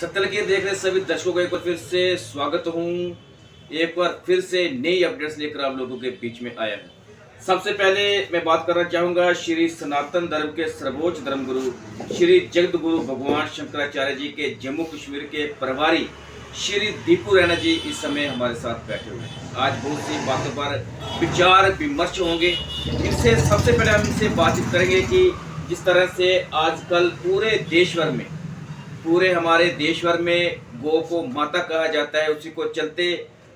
सत्तल के देख रहे सभी दर्शकों को एक बार फिर से स्वागत हूँ। एक बार फिर से नई अपडेट्स लेकर आप लोगों के बीच में आया हूँ। सबसे पहले मैं बात करना चाहूँगा श्री सनातन धर्म के सर्वोच्च धर्मगुरु श्री जगत गुरु भगवान शंकराचार्य जी के जम्मू कश्मीर के प्रभारी श्री दीपू रैना जी इस समय हमारे साथ बैठे हुए हैं। आज बहुत सी बातों पर विचार विमर्श होंगे। इनसे सबसे पहले हम इनसे बातचीत करेंगे कि जिस तरह से आजकल पूरे हमारे देश भर में गौ को माता कहा जाता है, उसी को चलते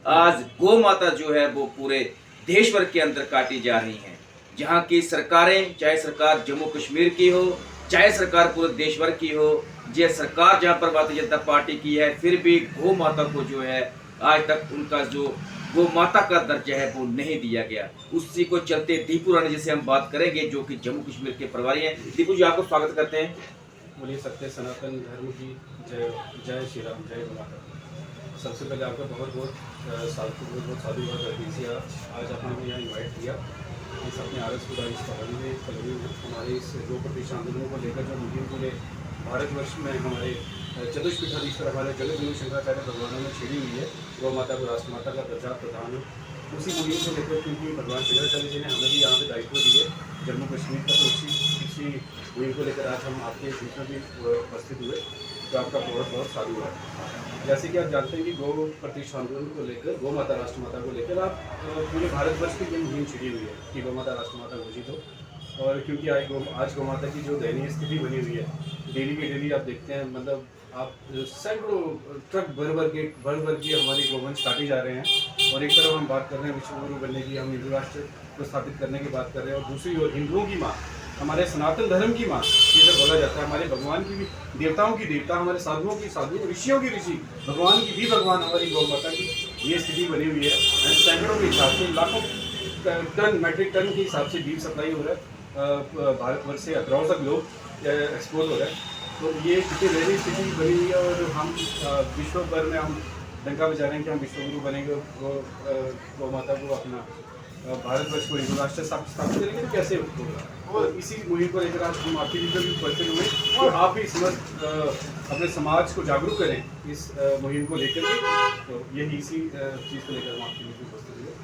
आज गौ माता जो है वो पूरे देश भर के अंदर काटी जा रही हैं। जहाँ की सरकारें, चाहे सरकार जम्मू कश्मीर की हो, चाहे सरकार पूरे देश भर की हो, ये सरकार जहाँ पर भारतीय जनता पार्टी की है, फिर भी गौ माता को जो है आज तक उनका जो गौ माता का दर्जा है वो नहीं दिया गया। उसी को चलते दीपू राणा जी से हम बात करेंगे जो कि जम्मू कश्मीर के प्रभारी हैं। दीपू जी, आपको स्वागत करते हैं। बोलिए सत्य सनातन धर्म की जय। जय श्री राम, जय माता। सबसे पहले आपका बहुत बहुत साधुवाद दीजिए। आज आपने मुझे यहाँ इन्वाइट किया इस अपने आर एस इस कॉलोनी में हमारे इस 2% आंदोलन को लेकर जो मुहिम पूरे भारतवर्ष में हमारे चतुष्पीठाधीश्वर हमारे जगत गुरु शंकराचार्य भगवानों ने छेड़ी हुई है, गौ माता को राष्ट्रमाता का दर्जा प्रदान हो, उसी मुहिम को लेकर क्योंकि भगवान शंकराचार्य जी ने हमें भी यहाँ पे दायित्व दिए जम्मू कश्मीर का, तो इसी मुहिम को लेकर आज हम आपके बीच में भी उपस्थित हुए, तो आपका बहुत बहुत साधुवाद। जैसे कि आप जानते हैं कि गौ प्रतिष्ठा आंदोलन को लेकर, गौ माता राष्ट्रमाता को लेकर आप पूरे भारतवर्ष की ये मुहिम छिड़ी हुई है कि गौ माता राष्ट्रमाता घोषित हो। और क्योंकि आज गौ माता की जो दयनीय स्थिति बनी हुई है, डेली की डेली आप देखते हैं, मतलब आप सैकड़ों ट्रक भर भर के हमारी गौवंश काटी जा रहे हैं। और एक तरफ हम बात कर रहे हैं विश्व गुरु बनने की, हम हिंदू राष्ट्र को स्थापित करने की बात कर रहे हैं, और दूसरी ओर हिंदुओं की माँ, हमारे सनातन धर्म की माँ जिसे बोला जाता है, हमारे भगवान की भी, देवताओं की देवता, हमारे साधुओं की साधु, ऋषियों की ऋषि, भगवान की भी भगवान हमारी गौ माता की ये स्थिति बनी हुई है। सैकड़ों के हिसाब से, लाखों टन, मैट्रिक टन के हिसाब से बीफ सप्लाई हो रहा है भारतवर्ष से अक्रॉस द ग्लोब एक्सपोर्ट हो रहा है। तो ये कितनी दयनीय स्थिति बनी हुई है, और हम विश्व भर में हम डंका बजा रहे हैं कि हम विश्व गुरु बनेंगे, गौ माता को अपना भारतवर्ष को हिंदू राष्ट्र स्थापित करेंगे, तो कैसे होगा। और इसी मुहिम को लेकर आज हम आपके बीच में उपस्थित हुए, और आप भी समस्त अपने समाज को जागरूक करें इस मुहिम को लेकर के, तो यही इसी चीज़ को लेकर हम आपके बीच में उपस्थित हुए।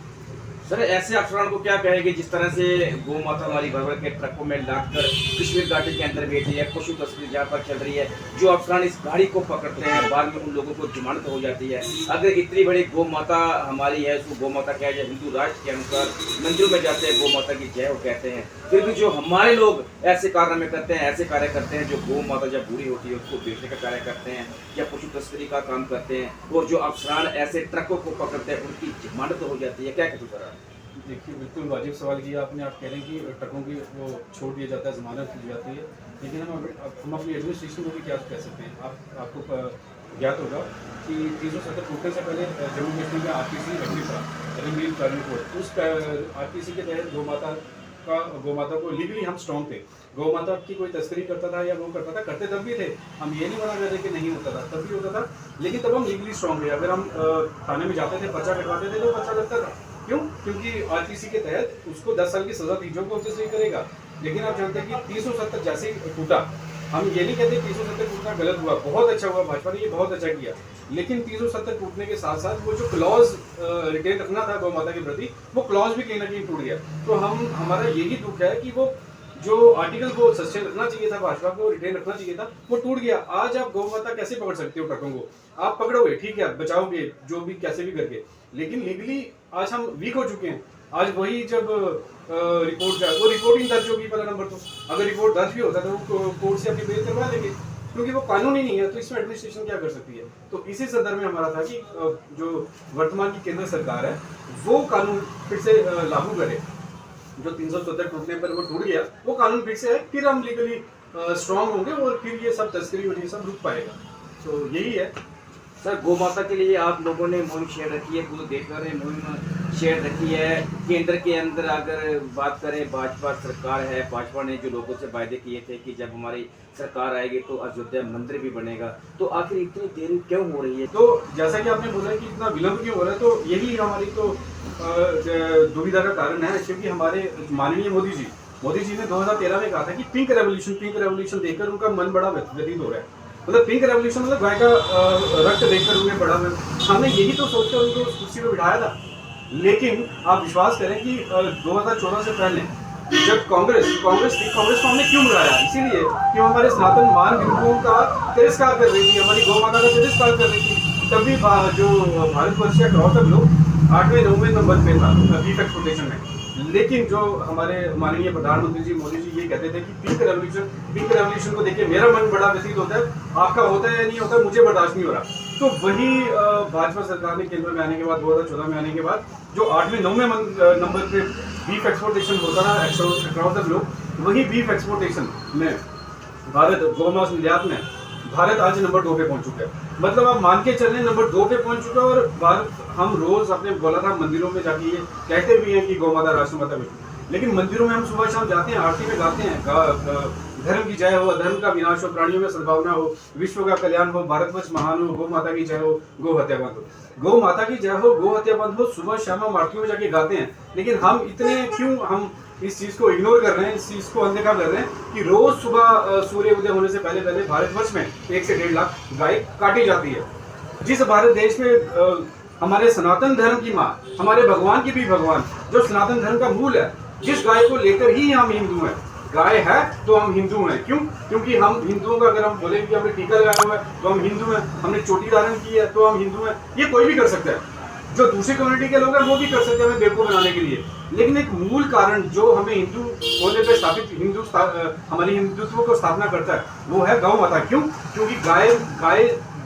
सर, ऐसे अफसरान को क्या कहेंगे जिस तरह से गौ माता हमारी भर के ट्रकों में लादकर कश्मीर घाटी के अंदर भेजी है, पशु तस्करी जहाँ पर चल रही है, जो अफसरान इस गाड़ी को पकड़ते हैं, बाद में उन लोगों को जमानत हो जाती है। अगर इतनी बड़ी गौ माता हमारी है, उसको गौ माता क्या है, हिंदू राष्ट्र के अनुसार मंदिरों में जाते हैं, गौ माता की जय हो कहते हैं, फिर भी जो हमारे लोग ऐसे कारनामे करते हैं, ऐसे कार्य करते हैं, जो गौ माता जब बूढ़ी होती है उसको बेचने का कार्य करते हैं या पशु तस्करी का काम करते हैं, और जो अफसरान ऐसे ट्रकों को पकड़ते हैं उनकी जमानत हो जाती है, क्या कहते सर? देखिए, बिल्कुल वाजिब सवाल किया आपने। आप कह रहे हैं कि ट्रकों की वो छोड़ दिया जाता है, जमानत दी जाती है, लेकिन हम अपनी एडमिनिस्ट्रेशन को भी क्या कह सकते हैं। आपको ज्ञात होगा कि 370 टूटने से पहले जम्मू कश्मीर में आरपीसी एक्टिव था, रिमील कार्मिक कोड। उस आरपीसी के तहत गौ माता को लीगली हम स्ट्रॉन्ग थे। गौ माता की कोई तस्करी करता था या वो करता था, करते तब भी थे, हम ये नहीं मना कर रहे कि नहीं होता था, तब भी होता था, लेकिन तब हम लीगली स्ट्रॉन्ग थे। अगर हम थाने में जाते थे, पर्चा कटवाते थे, तो पर्चा लगता था। क्यों? क्योंकि आरपीसी के तहत उसको 10 साल की सजा थी, जो कोशिश नहीं करेगा। लेकिन आप जानते हैं कि 370 जैसे टूटा, हम ये नहीं कहते 370 टूटना गलत हुआ, बहुत अच्छा हुआ, भाजपा ने ये बहुत अच्छा किया, लेकिन 370 टूटने के साथ साथ वो जो क्लॉज रिटेन रखना था गौ माता के प्रति, वो क्लॉज भी कहीं ना कहीं टूट गया। तो हमारा यही दुख है कि वो जो आर्टिकल को सस्टेन रखना चाहिए था, भाजपा को रिटेन रखना चाहिए था, वो टूट गया। आज आप गौ माता कैसे पकड़ सकते हो? ट्रकों को आप पकड़ोगे, ठीक है, बचाओगे, जो भी कैसे भी करके, लेकिन लीगली आज हम वीक हो चुके हैं। आज वही जब रिपोर्ट जाए, वो रिपोर्टिंग दर्ज होगी पहला नंबर, तो अगर रिपोर्ट दर्ज भी होता है तो वो कोर्ट से अपनी बेल करवा देंगे, क्योंकि वो कानून ही नहीं है, तो इसमें एडमिनिस्ट्रेशन क्या कर सकती है। तो इसी संदर्भ में हमारा था कि जो वर्तमान की केंद्र सरकार है वो कानून फिर से लागू करे। जो 370 टूटने पर वो टूट गया, वो कानून फिर से है, फिर हम लीगली स्ट्रांग होंगे, और फिर ये सब तस्करी और ये सब रुक पाएगा। तो यही है सर। गौ माता के लिए आप लोगों ने मुहिम शेयर रखी है, पूरे देश भर में मुहिम शेयर रखी है। केंद्र के अंदर अगर बात करें, भाजपा सरकार है, भाजपा ने जो लोगों से वायदे किए थे कि जब हमारी सरकार आएगी तो अयोध्या मंदिर भी बनेगा, तो आखिर इतनी देरी क्यों हो रही है? तो जैसा कि आपने बोला कि इतना विलंब क्यों हो रहा है, तो यही हमारी तो दुविधा का कारण है, क्योंकि हमारे माननीय मोदी जी ने 2013 में कहा था कि पिंक रेवोल्यूशन देखकर उनका मन बड़ा व्यथित हो रहा है। मतलब पिंक रेवोल्यूशन मतलब गाय का रक्त देखकर उन्हें बड़ा हमने यही तो सोचकर उनको उस कुर्सी पर बिठाया था। लेकिन आप विश्वास करें कि 2014 से पहले जब कांग्रेस थी, कांग्रेस को हमने क्यों बुलाया? इसीलिए कि वो हमारे सनातन मान हिंदुओं का तिरस्कार कर रही थी, हमारी गौ माता का तिरस्कार कर रही थी। तभी जो भारतवर्ष का क्रॉस लोग 8वें 9वें नंबर पे था बीफ एक्सपोर्टेशन में। लेकिन जो हमारे माननीय प्रधानमंत्री जी मोदी जी ये कहते थे कि पिंक रेवोल्यूशन को देखिए मेरा मन बड़ा व्यतीत होता है, आपका होता है या नहीं होता मुझे बर्दाश्त नहीं हो रहा। तो वही भाजपा सरकार ने केंद्र में आने के बाद 2014 में आने के बाद जो 8वें 9वें नंबर पे बीफ एक्सपोर्टेशन होता रहा अक्रॉस द ग्लोब, वही बीफ एक्सपोर्टेशन में भारत गौमांस निर्यात में भारत आज नंबर 2 पे पहुंच चुका है। मतलब आप मान के चलें नंबर 2 पे पहुंच चुका है। और भारत, हम रोज अपने बोला था मंदिरों में जाके ये कहते भी हैं कि गौ माता राष्ट्र माता विष्णु, लेकिन मंदिरों में हम सुबह शाम जाते हैं, आरती में गाते हैं धर्म की जय हो, धर्म का विनाश हो, प्राणियों में सद्भावना हो, विश्व का कल्याण हो, भारतवर्ष महान हो, गौ माता की जय हो, गौ हत्या बंद हो। गौ माता की जय हो, गौ हत्या बंद हो, सुबह शाम हम आरती में जाके गाते हैं। लेकिन हम इतने क्यों हम इस चीज को इग्नोर कर रहे हैं, इस चीज को अनदेखा कर रहे हैं कि रोज सुबह सूर्य उदय होने से पहले भारतवर्ष में 1 से 1.5 लाख गाय काटी जाती है। जिस भारत देश में हमारे सनातन धर्म की माँ, हमारे भगवान की भी भगवान, जो सनातन धर्म का मूल है, जिस गाय को लेकर ही हम हिंदू हैं। गाय है तो हम हिंदू हैं। क्यों? क्योंकि हम हिंदुओं का, अगर हम बोले कि हमने टीका लगाया हुआ है तो हम हिंदू हैं, हमने चोटी धारण की है तो हम हिंदू हैं। ये कोई भी कर सकता है, जो दूसरी कम्युनिटी के लोग हैं वो भी कर सकते हैं हमें बेवकूफ बनाने के लिए। लेकिन एक मूल कारण जो हमें हिंदू होने पे स्थापित हमारी हिंदुत्व को स्थापना करता है वो है गौ माता। क्यों? क्योंकि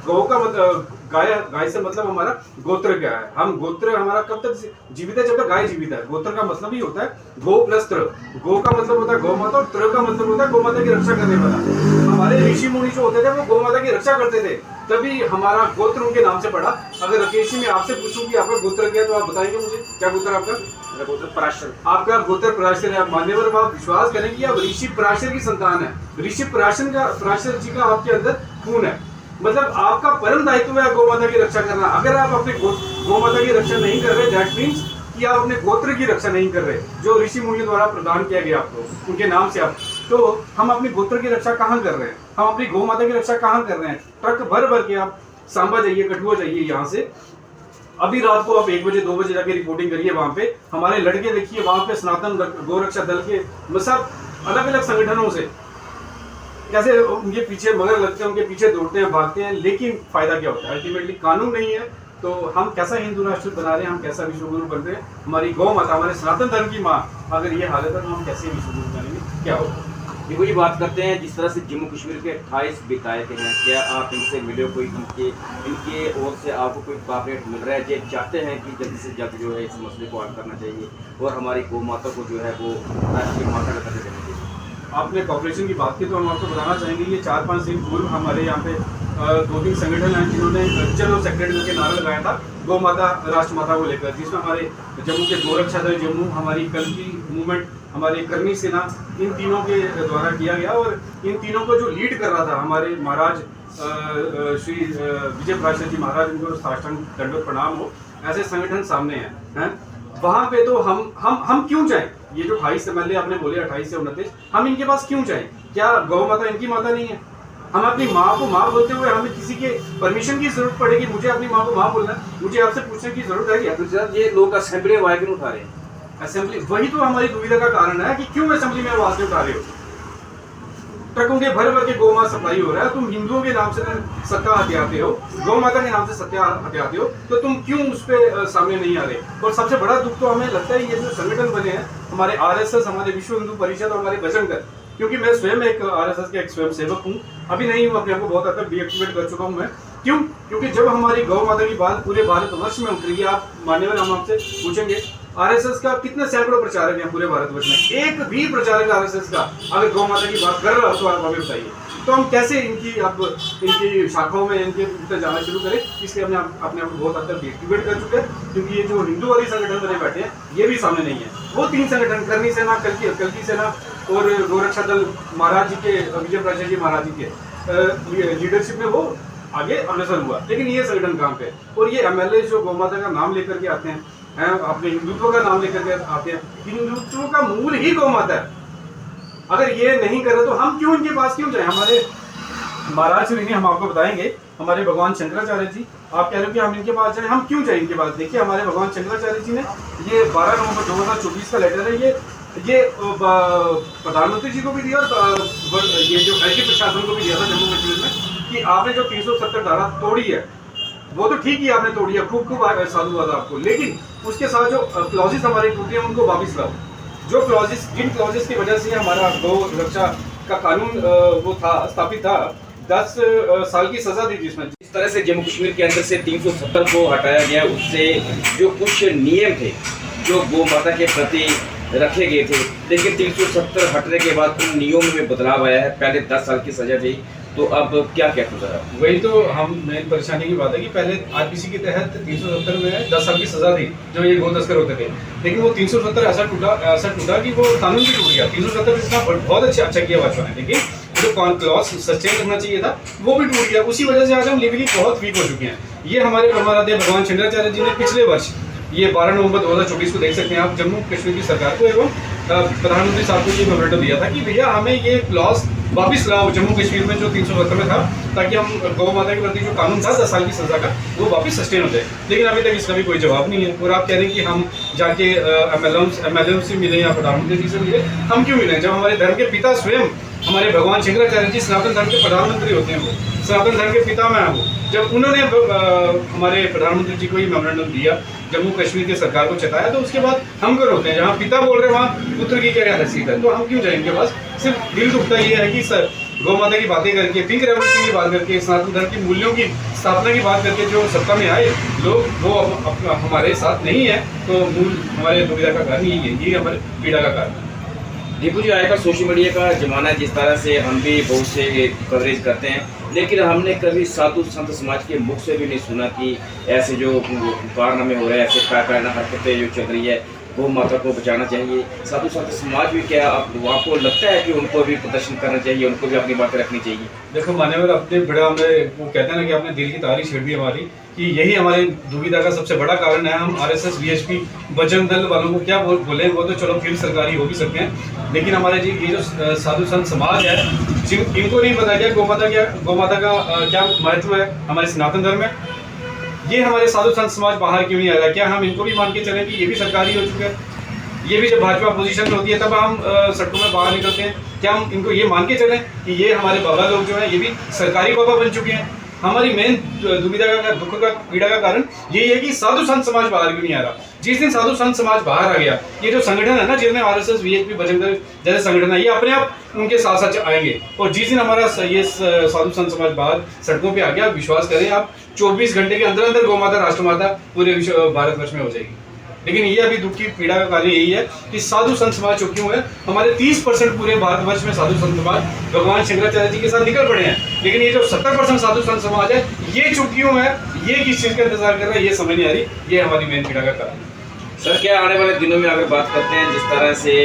गौ का मतलब गाय से मतलब हमारा गोत्र क्या है। हम गोत्र हमारा कब तक जीवित है? जब तक गाय जीवित है। गोत्र का मतलब ही होता है गो प्लस त्र। गो का मतलब होता है गौ माता और त्र का मतलब होता है गौ माता की रक्षा करने वाला। हमारे ऋषि मुनि जो होते थे वो गौ माता की रक्षा करते थे, तभी हमारा गोत्र उनके नाम से पड़ा। अगर राकेश जी मैं आपसे पूछूं कि आपका गोत्र क्या है तो आप बताएंगे मुझे? क्या गोत्र आपका? मेरा गोत्र पराशर। आपका गोत्र पराशर है। मान्यवर, आप विश्वास करें कि आप ऋषि पराशर की संतान है। ऋषि पराशर जी का आपके अंदर खून है। मतलब आपका परम दायित्व है गौ माता की रक्षा करना। अगर आप अपने गौ माता की रक्षा नहीं कर रहे, दैट मीन्स कि आप अपने गोत्र की रक्षा नहीं कर रहे, जो ऋषि मुनि द्वारा प्रदान किया गया आपको, उनके नाम से आप। तो हम अपने गोत्र की रक्षा कहाँ कर रहे हैं? हम अपनी गौ माता की रक्षा कहाँ कर रहे हैं? ट्रक भर के आप सांबा जाइए, कठुआ जाइए, यहाँ से अभी रात को आप 1 बजे 2 बजे जाके रिपोर्टिंग करिए। वहां पे हमारे लड़के देखिए, वहां पे सनातन गौ रक्षा दल के सब अलग अलग संगठनों से कैसे उनके पीछे मगर लगते हैं, उनके पीछे दौड़ते हैं, भागते हैं। लेकिन फायदा क्या होता है? अल्टीमेटली कानून नहीं है। तो हम कैसा हिंदू राष्ट्र बना रहे हैं, हम कैसा विश्वगुरु बन रहे हैं? हमारी गौ माता, हमारे सनातन धर्म की माँ अगर ये हालत है तो हम कैसे विश्वगुरु बनेंगे? क्या होगा? देखो जी, बात करते हैं जिस तरह से जम्मू कश्मीर के 28 विधायक हैं, क्या आप इनसे मिले? कोई इनके ओर से आपको कोई कोऑपरेट मिल रहा है? ये चाहते हैं कि जल्द से जल्द जो है इस मसले को हल करना चाहिए और हमारी गौ माता को जो है वो राष्ट्रीय माता का दर्जा देना चाहिए। आपने कॉर्पोरेशन की बात की तो हम आपको बताना चाहेंगे, ये 4-5 दिन पूर्व हमारे यहाँ पे 2-3 संगठन हैं जिन्होंने चलो सेक्रेटरी के नारा लगाया था गौ माता राष्ट्र माता को लेकर, जिसमें हमारे जम्मू के गोरक्षा दल जम्मू, हमारी कल की मूवमेंट, हमारी कर्मी सेना, इन तीनों के द्वारा किया गया। और इन तीनों को जो लीड कर रहा था हमारे महाराज श्री विजय प्रकाश जी महाराज, उनको साष्टांग दंडवत प्रणाम हो। ऐसे संगठन सामने हैं वहां पे। तो हम क्यों जाएं? ये जो 28 MLA आपने बोले 28 से 29, हम इनके पास क्यों जाएं? क्या गौ माता इनकी माता नहीं है? हम अपनी माँ को माँ बोलते हुए हमें किसी के परमिशन की जरूरत पड़ेगी? मुझे अपनी माँ को माँ बोलना है, मुझे आपसे पूछने की जरूरत है क्या? ये लोग असेंबली में आवाज क्यों उठा रहे हैं? असेंबली, वही तो हमारी दुविधा का कारण है कि क्यों असेंबली में आवाज उठा रहे हो? ट्रकों के भर के गौ माता सप्लाई हो रहा है, तुम हिंदुओं के नाम से तुम सत्ता हथियाते हो, गौ माता के नाम से सत्ता हथियाते हो, तो तुम क्यों उस पर सामने नहीं आ रहे? और सबसे बड़ा दुख तो हमें लगता है ये जो संगठन बने हैं हमारे RSS, हमारे विश्व हिंदू परिषद, हमारे बजरंग, क्योंकि मैं स्वयं एक RSS के एक स्वयं सेवक हूँ, अभी नहीं हूँ, अपने आप को बहुत हद तक डीएक्टिवेट कर चुका हूँ मैं। क्यों? क्योंकि जब हमारी गौ माता की बात पूरे भारतवर्ष में उतरेगी, आप मान्यवर हम आपसे पूछेंगे RSS का कितने सैकड़ों प्रचारक हैं पूरे भारतवर्ष में, एक भी प्रचारक RSS का अगर गौ माता की बात कर रहा हो तो आप हमें बताइए। तो हम कैसे इनकी शाखाओं में इनके ऊपर जाना शुरू करें? इसलिए हमने अपने आप को बहुत हद तक डीएक्टिवेट कर चुके हैं, क्योंकि ये जो हिंदूवादी संगठन बने बैठे हैं ये भी सामने नहीं है। वो 3 संगठन, करनी सेना, कल की सेना और गोरक्षा दल महाराज जी के, विजय प्रकाश जी महाराज जी के लीडरशिप में वो आगे अग्रसर हुआ। लेकिन ये संगठन कहाँ पे? और ये MLA जो गौ माता का नाम लेकर के आते हैं, अपने हिंदुत्व का नाम लेकर के आते हैं, हिंदुत्व का मूल ही गौ माता है। अगर ये नहीं करे तो हम क्यों इनके पास क्यों जाए? महाराज श्री ने हम आपको बताएंगे हमारे भगवान शंकराचार्य जी। आप कह रहे हो कि हम इनके पास जाएं, हम क्यों जाएं इनके पास? देखिए हमारे भगवान शंकराचार्य जी ने ये 12 नवंबर 2024 का लेटर है, ये प्रधानमंत्री जी को भी दिया और ये जो एसडी प्रशासन को भी दिया था जम्मू कश्मीर में, कि आपने जो 370 धारा तोड़ी है वो तो ठीक ही आपने तोड़ी है, खूब खूब साधुवाद आपको, लेकिन उसके साथ जो क्लॉजेस हमारे टूटे हैं उनको वापस लाओ। जो क्लॉजेस, जिन क्लॉजेस की वजह से हमारा गौ रक्षा का कानून वो था स्थापित था, 10 साल की सजा दी थी इसमें। इस तरह से जम्मू कश्मीर के अंदर से 370 को हटाया गया, उससे जो कुछ नियम थे जो गौ माता के प्रति रखे गए थे, लेकिन 370 हटने के बाद उन नियमों में बदलाव आया है। पहले 10 साल की सजा थी, तो अब क्या क्या गुजरा? वही तो हम मेन परेशानी की बात है कि पहले आरपीसी के तहत 370 में 10 साल की सजा थी जो ये गौ तस्कर होते थे, लेकिन वो 370 ऐसा टूटा कि वो कानून भी टूट गया। 370 इसका बहुत अच्छा किया भाजपा ने, लेकिन जो क्लॉज सस्टेन करना चाहिए था वो भी टूट गया। उसी वजह से आज हम लीगली बहुत वीक हो चुके हैं। ये हमारे परमाराध्य भगवान शंकराचार्य जी ने पिछले वर्ष ये 12 नवंबर 2024 को देख सकते हैं आप, जम्मू कश्मीर की सरकार को एवं प्रधानमंत्री साहब को ये मेमोरेंडम दिया था कि भैया हमें ये क्लॉज वापिस लाओ जम्मू कश्मीर में जो 370 में था, ताकि हम गौ माता के प्रति जो कानून था 10 साल की सजा का वो वापस सस्टेन हो जाए। लेकिन अभी तक इसका भी कोई जवाब नहीं है। और आप कह रहे हैं कि हम जाके एमएलएम से मिले या प्रधानमंत्री जी से मिले, हम क्यों मिले जब हमारे धर्म के पिता स्वयं हमारे भगवान शंकराचार्य जी सनातन धर्म के प्रधानमंत्री होते हैं, वो सनातन धर्म के पिता में हैं वो। जब उन्होंने हमारे प्रधानमंत्री जी को ये मेमोरेंडम दिया, जम्मू कश्मीर की सरकार को चताया, तो उसके बाद हम कर होते हैं जहाँ पिता बोल रहे हैं वहाँ पुत्र की क्या हैसियत है, तो हम क्यों जाएंगे? बस सिर्फ दिल दुखता ये है कि सर गौ माता की बातें करके, पिंक रेवोल्यूशन की बात करके, सनातन धर्म की मूल्यों की स्थापना की बात करके जो सत्ता में आए लोग वो हमारे साथ नहीं है, तो मूल हमारे दुविधा का कारण यही है, यही हमारे पीड़ा का कारण है। दीपू जी, आएगा सोशल मीडिया का जमाना, जिस तरह से हम भी बहुत से कवरेज करते हैं, लेकिन हमने कभी साधु संत समाज के मुख से भी नहीं सुना कि ऐसे जो कारनामे हो रहे हैं, ऐसे पैना हरकतें जो चल रही है, गौ माता को बचाना चाहिए। साधु संत समाज भी क्या आपको लगता है कि उनको भी प्रदर्शन करना चाहिए, उनको भी अपनी बातें रखनी चाहिए? देखो मान्यवर, अपने बड़ा में वो कहते हैं ना कि आपने दिल की तारी छेड़ दी हमारी, कि यही हमारे दुविधा का सबसे बड़ा कारण है। हम आरएसएस वीएचपी बजरंग दल वालों को क्या बोले, वो तो चलो फिर सरकारी हो भी सकते हैं, लेकिन हमारे जी ये जो साधु संत समाज है इनको नहीं पता क्या गौ माता का क्या महत्व है हमारे सनातन धर्म में। ये हमारे साधु संत समाज बाहर क्यों नहीं आ रहा? क्या हम इनको भी मान के चलें कि ये भी सरकारी हो चुके हैं? ये भी जब भाजपा अपोजिशन में होती है तब हम सड़कों में बाहर निकलते हैं, क्या हम इनको ये मान के चलें कि ये हमारे बाबा लोग जो हैं ये भी सरकारी बाबा बन चुके हैं? हमारी मेन दुविधा का, दुख का, पीड़ा का कारण यही है कि साधु संत समाज बाहर क्यों नहीं आ रहा। जिस दिन साधु संत समाज बाहर आ गया, ये जो संगठन है ना जिसमें आरएसएस वीएचपी बजरंग दल जैसे संगठन है, ये अपने आप उनके साथ साथ आएंगे। और जिस दिन हमारा ये साधु संत समाज बाहर सड़कों पे आ गया, विश्वास करें आप 24 घंटे के अंदर अंदर गौ माता राष्ट्रमाता पूरे भारतवर्ष में हो जाएगी। लेकिन ये अभी दुख की पीड़ा का कार्य यही है कि साधु संत समाज चुप क्यों है। हमारे 30% पूरे भारतवर्ष में साधु संत समाज भगवान शंकराचार्य जी के साथ निकल पड़े हैं, लेकिन ये जो 70% साधु संत समाज है ये चुप क्यों है, ये किस चीज़ का इंतजार कर रहा है, ये समझ नहीं आ रही। ये हमारी मेन पीड़ा का कारण है। सर, क्या आने वाले दिनों में अगर बात करते हैं, जिस तरह से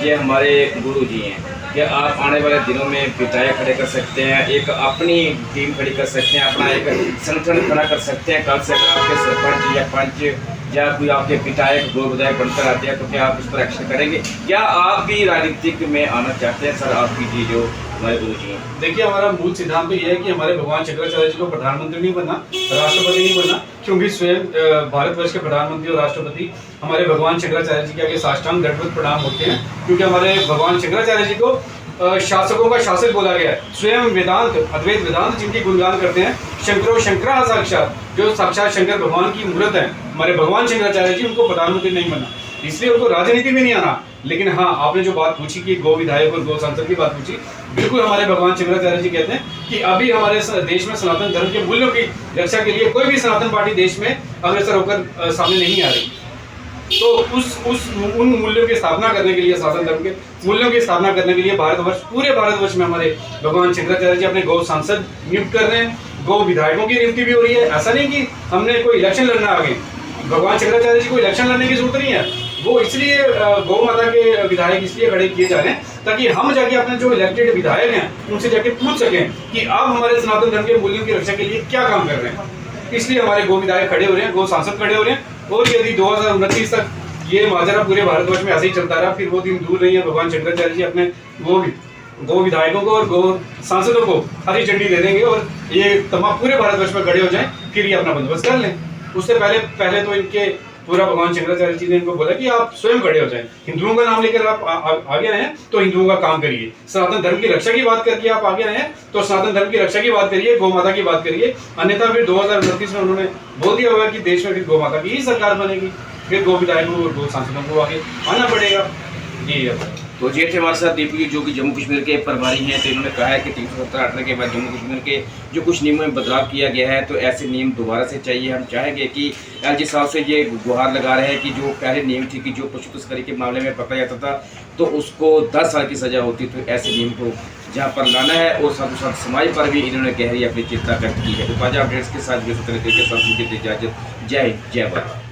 ये हमारे गुरु जी हैं, क्या आप आने वाले दिनों में विधायक खड़े कर सकते हैं, एक अपनी टीम खड़ी कर सकते हैं, अपना एक संगठन खड़ा कर सकते हैं? कल से अगर आपके सरपंच या पंच या कोई आपके विधायक गो विधायक बनकर आते हैं, तो क्या आप इस पर एक्शन करेंगे? क्या आप भी राजनीतिक में आना चाहते हैं? सर, आपकी जी जो हमारे गुरु जी हैं। देखिए, हमारा मूल सिद्धांत तो ये है कि हमारे भगवान शंकराचार्य जी को प्रधानमंत्री नहीं बनना, राष्ट्रपति नहीं बनना, क्योंकि स्वयं भारतवर्ष के प्रधानमंत्री और राष्ट्रपति हमारे भगवान शंकराचार्य जी के आगे साष्टांग दंडवत प्रणाम होते हैं, क्योंकि हमारे भगवान शंकराचार्य जी को शासकों का शासक बोला गया है। स्वयं वेदांत, अद्वैत वेदांत जिनकी गुणगान करते हैं, शंकरो शंकरा साक्षात, जो साक्षात शंकर भगवान की मूर्त है हमारे भगवान शंकराचार्य जी, उनको प्रधानमंत्री नहीं बनना, इसलिए उनको राजनीति में नहीं आना। लेकिन हाँ, आपने जो बात पूछी कि गौ विधायक और गौ सांसद की बात पूछी, बिल्कुल हमारे भगवान शंकराचार्य जी कहते हैं कि अभी हमारे देश में सनातन धर्म के मूल्यों की रक्षा के लिए कोई भी सनातन पार्टी देश में अग्रसर होकर सामने नहीं आ रही। तो उन मूल्यों की स्थापना करने के लिए, सनातन धर्म के मूल्यों की स्थापना करने के लिए पूरे भारतवर्ष में हमारे भगवान शंकराचार्य जी अपने गौ सांसद नियुक्त कर रहे हैं, गौ विधायकों की नियुक्ति भी हो रही है। ऐसा नहीं कि हमने कोई इलेक्शन लड़ना आ गए, भगवान शंकराचार्य जी को इलेक्शन लड़ने की जरूरत नहीं है। वो इसलिए गौ माता के विधायक इसलिए खड़े किए जा रहे हैं ताकि हम जाके अपने जो इलेक्टेड विधायक हैं उनसे जाके पूछ सकें कि आप हमारे सनातन धर्म के मूल्यों की रक्षा के लिए क्या काम कर रहे हैं। इसलिए हमारे गौ विधायक खड़े हो रहे हैं, गौ सांसद खड़े हो रहे हैं। और यदि 2029 तक ये माजरा पूरे भारतवर्ष में ऐसे ही चलता रहा, फिर वो दिन दूर नहीं है, भगवान शंकराचार्य जी अपने वो गो विधायकों को और गो सांसदों को हरी झंडी दे देंगे और ये तमाम पूरे भारतवर्ष में खड़े हो जाएं, फिर ये अपना बंदोबस्त कर लें। उससे पहले तो इनके पूरा भगवान शंकराचार्य जी ने इनको बोला कि आप स्वयं खड़े हो जाएं, हिंदुओं का नाम लेकर आप आगे आए हैं तो हिंदुओं का काम करिए, सनातन धर्म की रक्षा की बात करके आप आगे आए हैं तो सनातन धर्म की रक्षा की बात करिए, गौ माता की बात करिए। अन्यथा फिर 2029 में उन्होंने बोल दिया होगा कि देश में फिर गौ माता की ही सरकार बनेगी, फिर गो विधायकों और गो सांसदों को आगे आना पड़ेगा। जी तो ये थे हमारे साथ दीपक जो कि जम्मू कश्मीर के प्रभारी हैं। तो इन्होंने कहा है कि 370 हटने के बाद जम्मू कश्मीर के जो कुछ नियमों में बदलाव किया गया है तो ऐसे नियम दोबारा से चाहिए। हम चाहेंगे कि एलजी साहब से ये गुहार लगा रहे हैं कि जो पहले नियम थी कि जो पशु तस्करी के मामले में पकड़ा जाता था तो उसको 10 साल की सज़ा होती, तो ऐसे नियम को जहाँ पर लाना है और साथ ही साथ समाज पर भी इन्होंने गहरी अपनी चिंता व्यक्त की है। तो ताज़ा अपडेट्स के साथ इजाजत। जय हिंद, जय भारत।